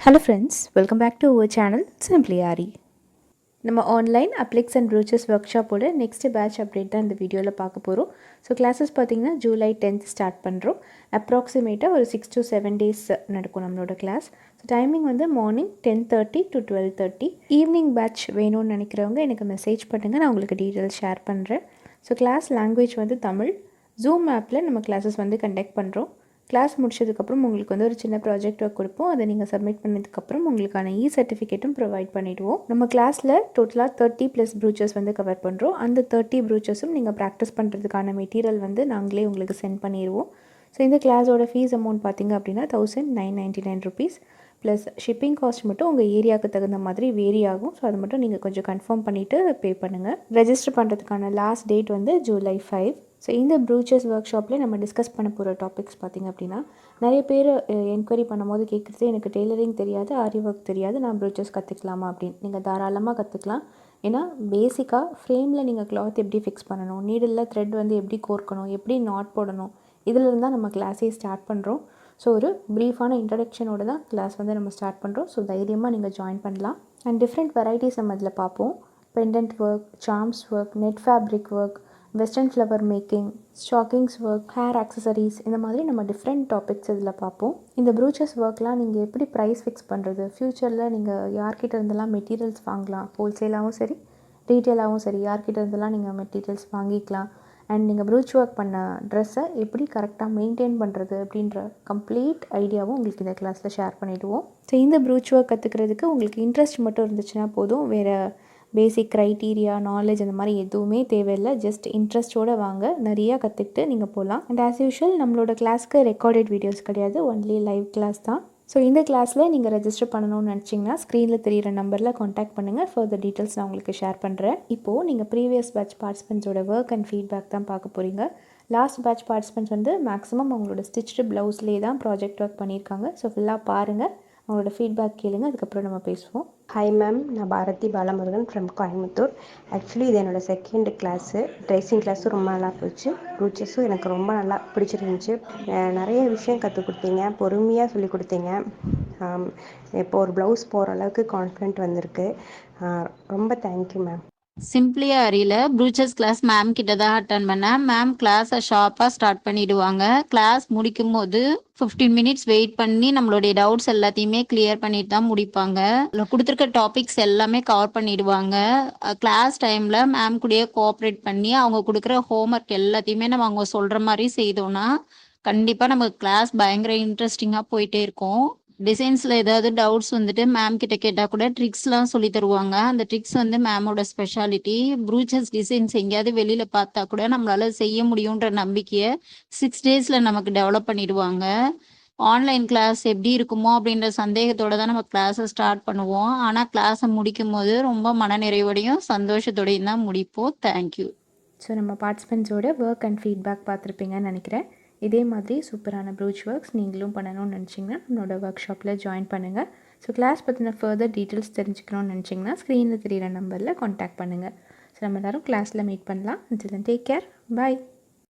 Hello friends, welcome back to our channel Simply Ari. நம்ம online appliques and brooches ஒர்க் ஷாப்போட next batch update தான் இந்த வீடியோவில் பார்க்க போகிறோம். ஸோ கிளாஸஸ் பார்த்திங்கன்னா ஜூலை 10th ஸ்டார்ட் பண்ணுறோம். அப்ராக்சிமேட்டாக ஒரு 6 to 7 days நடக்கும் நம்மளோட கிளாஸ். ஸோ டைமிங் வந்து மார்னிங் 10:30 to 12:30. ஈவினிங் பேட்ச் வேணும்னு நினைக்கிறவங்க எனக்கு மெசேஜ் பண்ணுங்கள், நான் உங்களுக்கு டீட்டெயில்ஸ் ஷேர் பண்ணுறேன். ஸோ கிளாஸ் லாங்குவேஜ் வந்து தமிழ். ஜூம் ஆப்பில் நம்ம கிளாஸஸ் வந்து கண்டக்ட் பண்ணுறோம். கிளாஸ் முடிச்சதுக்கப்புறம் உங்களுக்கு வந்து ஒரு சின்ன ப்ராஜெக்ட் ஒர்க் கொடுப்போம். அதை நீங்கள் சப்மிட் பண்ணதுக்கப்புறம் உங்களுக்கான சர்டிஃபிகேட்டும் ப்ரொவைட் பண்ணிவிடுவோம். நம்ம கிளாஸில் டோட்டலாக 30+ ப்ரூச்சஸ் வந்து கவர் பண்ணுறோம். அந்த 30 ப்ரூச்சஸும் நீங்கள் ப்ராக்டிஸ் பண்ணுறதுக்கான மெட்டீரியல் வந்து நாங்களே உங்களுக்கு சென்ட் பண்ணிடுவோம். ஸோ இந்த கிளாஸோட ஃபீஸ் அமௌண்ட் பார்த்திங்க அப்படின்னா 1999 rupees ப்ளஸ் ஷிப்பிங் காஸ்ட் மட்டும் உங்கள் ஏரியாவுக்கு தகுந்த மாதிரி வேரி ஆகும். ஸோ அது மட்டும் நீங்கள் கொஞ்சம் கன்ஃபார்ம் பண்ணிவிட்டு பே பண்ணுங்கள். ரெஜிஸ்டர் பண்ணுறதுக்கான லாஸ்ட் டேட் வந்து July 5. ஸோ இந்த ப்ரூச்சஸ் ஒர்க் ஷாப்பில் நம்ம டிஸ்கஸ் பண்ண போகிற டாபிக்ஸ் பார்த்திங்க அப்படின்னா, நிறைய பேர் என்கொயரி பண்ணும்போது கேட்குறது, எனக்கு டெய்லரிங் தெரியாது, ஆரி ஒர்க் தெரியாது, நான் ப்ரூச்சஸ் கற்றுக்கலாமா அப்படின்னு. நீங்கள் தாராளமாக கற்றுக்கலாம். ஏன்னா பேசிக்காக ஃப்ரேமில் நீங்கள் கிளாத் எப்படி ஃபிக்ஸ் பண்ணணும், நீடில் த்ரெட் வந்து எப்படி கோர்க்கணும், எப்படி நாட் போடணும், இதில் தான் நம்ம கிளாஸே ஸ்டார்ட் பண்ணுறோம். ஸோ ஒரு ப்ரீஃபான இன்ட்ரடக்ஷனோட தான் கிளாஸ் வந்து நம்ம ஸ்டார்ட் பண்ணுறோம். ஸோ தைரியமாக நீங்கள் ஜாயின் பண்ணலாம். அண்ட் டிஃப்ரெண்ட் வெரைட்டிஸ் நம்ம இதில் பார்ப்போம். Pendant work, charms work, net fabric work, western flower making, stockings work, hair accessories, இந்த மாதிரி நம்ம டிஃப்ரெண்ட் டாபிக்ஸ் இதில் பார்ப்போம். இந்த ப்ரூச்சஸ் ஒர்க்லாம் நீங்கள் எப்படி ப்ரைஸ் ஃபிக்ஸ் பண்ணுறது, ஃப்யூச்சரில் நீங்கள் யார்கிட்ட இருந்தெல்லாம் மெட்டீரியல்ஸ் வாங்கலாம், ஹோல்சேலாகவும் சரி ரீட்டெயிலாகவும் சரி யார்கிட்ட இருந்தெல்லாம் நீங்கள் மெட்டீரியல்ஸ் வாங்கிக்கலாம், அண்ட் நீங்கள் ப்ரூச் ஒர்க் பண்ண ட்ரெஸ்ஸை எப்படி கரெக்டாக மெயின்டைன் பண்ணுறது அப்படின்ற கம்ப்ளீட் ஐடியாவும் உங்களுக்கு இந்த கிளாஸில் ஷேர் பண்ணிவிடுவோம். ஸோ இந்த ப்ரூச் ஒர்க் கற்றுக்கிறதுக்கு உங்களுக்கு இன்ட்ரெஸ்ட் மட்டும் இருந்துச்சுன்னா போதும். வேறு பேசிக் க்ரைட்டீரியா, நாலேஜ் அந்த மாதிரி எதுவுமே தேவையில்லை. ஜஸ்ட் இன்ட்ரெஸ்ட்டோடு வாங்க, நிறையா கற்றுக்கிட்டு நீங்கள் போகலாம். அண்ட் ஆஸ் யூஷுவல் நம்மளோட கிளாஸ்க்கு ரெக்கார்டட் வீடியோஸ் கிடையாது, ஒன்லி லைவ் கிளாஸ் தான். ஸோ இந்த கிளாஸில் நீங்கள் ரெஜிஸ்டர் பண்ணணும்னு நினச்சிங்கன்னா ஸ்க்ரீனில் தெரிகிற நம்பரில் காண்டாக்ட் பண்ணுங்கள். ஃபர்தர் டீட்டெயில்ஸ் நான் உங்களுக்கு ஷேர் பண்ணுறேன். இப்போது நீங்கள் ப்ரீவியஸ் பேட்ச் பார்ட்டிசிபெண்ட்ஸோட ஒர்க் அண்ட் ஃபீட்பேக் தான் பார்க்க போகிறீங்க. லாஸ்ட் பேட்ச் பார்ட்டிசிபெண்ட்ஸ் வந்து மேக்ஸிமம் அவங்களோட ஸ்டிச்டு ப்ளவுஸ்லேயே தான் ப்ராஜெக்ட் ஒர்க் பண்ணியிருக்காங்க. ஸோ ஃபுல்லாக பாருங்கள், அவங்களோட ஃபீட்பேக் கேளுங்க, அதுக்கப்புறம் நம்ம பேசுவோம். ஹாய் மேம், நான் பாரதி பாலமுருகன் ஃப்ரம் கோயம்புத்தூர். ஆக்சுவலி இது என்னோடய செகண்ட் கிளாஸு. ட்ரெஸ்ஸிங் கிளாஸும் ரொம்ப நல்லா போச்சு. ப்ரூச்சஸும் எனக்கு ரொம்ப நல்லா பிடிச்சிருந்துச்சு. நிறைய விஷயம் கற்றுக் கொடுத்தீங்க, பொறுமையாக சொல்லி கொடுத்தீங்க. இப்போ ஒரு ப்ளவுஸ் போகிற அளவுக்கு கான்ஃபிடென்ட் வந்திருக்கு. ரொம்ப thank you ma'am. Simply அரியில் ப்ரூச்சஸ் class ma'am கிட்ட தான் அட்டன் பண்ணேன். மேம் கிளாஸை ஷார்ப்பாக ஸ்டார்ட் பண்ணிவிடுவாங்க. கிளாஸ் முடிக்கும் போது 15 மினிட்ஸ் வெயிட் பண்ணி நம்மளுடைய டவுட்ஸ் எல்லாத்தையுமே கிளியர் பண்ணிட்டு தான் முடிப்பாங்க. அதில் கொடுத்துருக்க டாபிக்ஸ் எல்லாமே கவர் பண்ணிடுவாங்க. கிளாஸ் டைமில் மேம் கூடயே கோஆப்ரேட் பண்ணி அவங்க கொடுக்குற ஹோம்ஒர்க் எல்லாத்தையுமே நம்ம அவங்க சொல்கிற மாதிரி செய்தோன்னா கண்டிப்பாக நமக்கு கிளாஸ் பயங்கர இன்ட்ரெஸ்டிங்காக போயிட்டே இருக்கும். டிசைன்ஸில் ஏதாவது டவுட்ஸ் வந்துட்டு மேம் கிட்ட கேட்டால் கூட ட்ரிக்ஸ்லாம் சொல்லி தருவாங்க. அந்த ட்ரிக்ஸ் வந்து மேமோட ஸ்பெஷாலிட்டி. ப்ரூச்சஸ் டிசைன்ஸ் எங்கேயாவது வெளியில் பார்த்தா கூட நம்மளால செய்ய முடியுன்ற நம்பிக்கையை 6 days நமக்கு டெவலப் பண்ணிடுவாங்க. ஆன்லைன் கிளாஸ் எப்படி இருக்குமோ அப்படின்ற சந்தேகத்தோட தான் நம்ம கிளாஸை ஸ்டார்ட் பண்ணுவோம். ஆனால் கிளாஸை முடிக்கும் போது ரொம்ப மனநிறைவோடையும் சந்தோஷத்தோடையும் தான் முடிப்போம். தேங்க்யூ. ஸோ நம்ம பார்ட்டிசிபெண்ட்ஸோட ஒர்க் அண்ட் ஃபீட்பேக் பார்த்துருப்பீங்கன்னு நினைக்கிறேன். இதே மாதிரி சூப்பரான ப்ரூச் ஒர்க்ஸ் நீங்களும் பண்ணணும்னு நினச்சிங்கன்னா நம்மளோட ஒர்க் ஷாப்பில் ஜாயின் பண்ணுங்கள். ஸோ கிளாஸ் பற்றின ஃபர்தர் டீட்டெயில்ஸ் தெரிஞ்சுக்கணும்னு நினச்சிங்கன்னா ஸ்க்ரீனில் தெரிகிற நம்பரில் காண்டாக்ட் பண்ணுங்கள். ஸோ நம்ம எல்லோரும் கிளாஸில் மீட் பண்ணலாம். until then take care, bye.